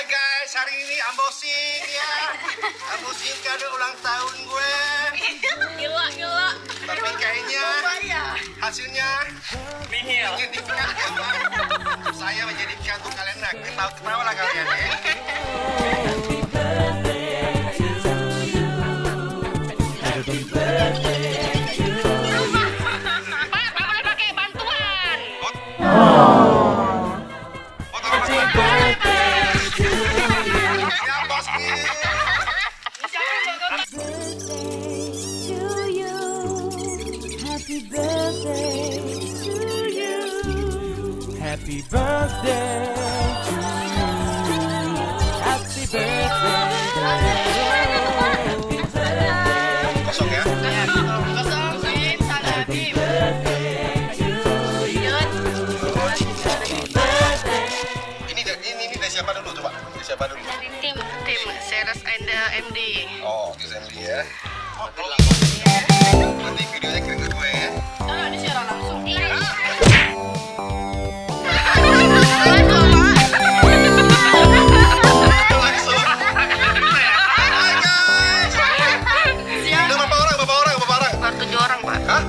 Hai guys, hari ini unboxing ya. Unboxing kado ulang tahun gue. Gila. Tapi kayaknya hasilnya menyedihkan ya Bang. Saya menyedihkan untuk kalian, nah ketawa lah kalian ya. Happy birthday to you. Happy birthday. Kosong ya? Ini dari siapa dulu coba? Dari siapa dulu? Dari tim Seres and MD. Oh, di MD ya. Nanti videonya kirim ke gue ya. Di share langsung.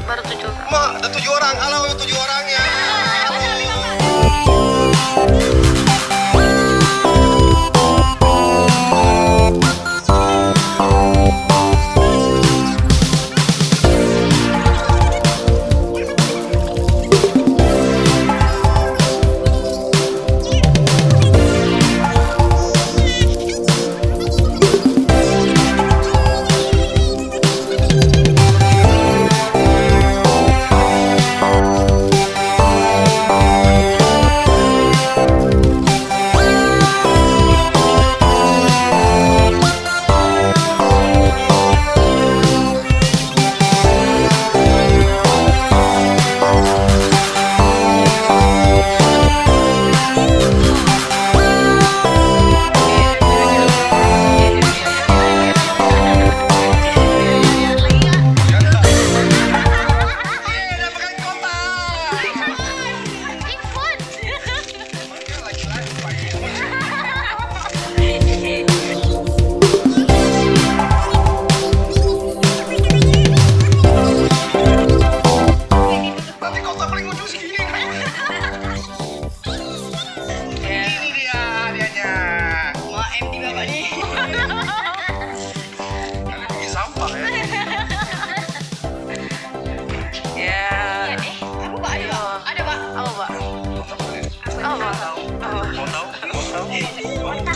Baru 7 orang. Ma, ada 7 orang. Halo, 7 orangnya.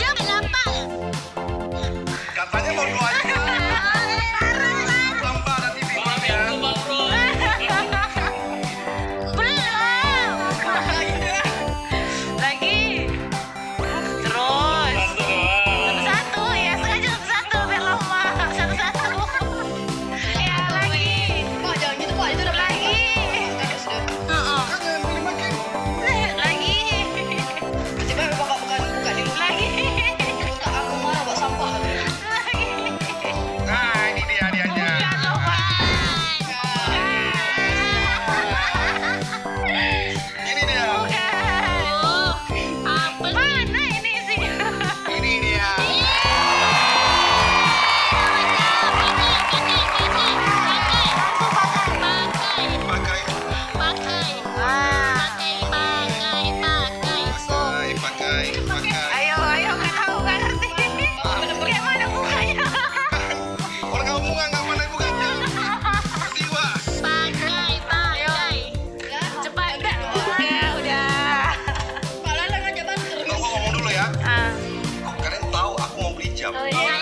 Jangan apa? Katanya mau doanya. Lamba nanti bimbang ya. Belum. Lagi. Terus. Satu-satu ya, sengaja satu-satu biar lama. Satu-satu. Ya lagi. Pak jangan gitu Pak, itu udah lagi. Lagi. Coba bukan dulu lagi. Aku marah buat sampah. Nah, ini dia hadiahnya. Ini dia. Mana ini sih? Ini dia. Pakai. Pakai. Ayo nggak tahu nggak ngerti. Kayak mana bukanya? Orang kamu bunga nggak pandai bukanya. Tiba. Cepat nggak? Udah. Ntar gua ngomong dulu ya. Kalian tahu aku mau beli jam. Oh iya.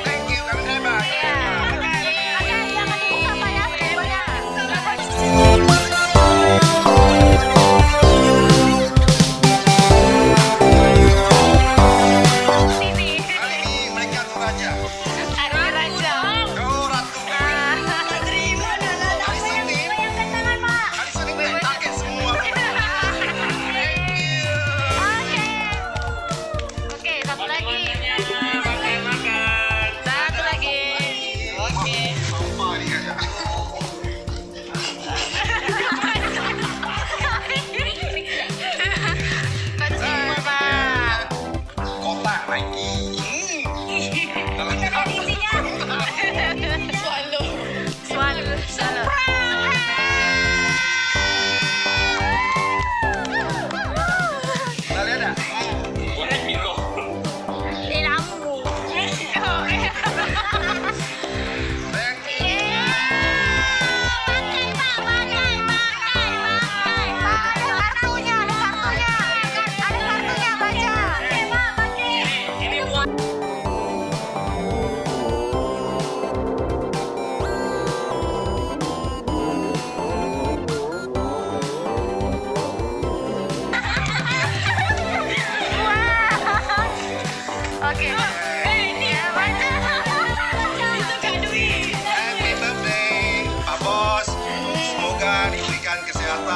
Thank you, kalian hebat. Kali ini mereka tuh raja. Kau ratu.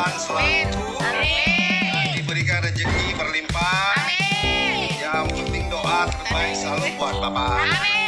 kesusahan selalu. Diberikan rezeki berlimpah. Yang penting doa terbaik selalu buat Bapak.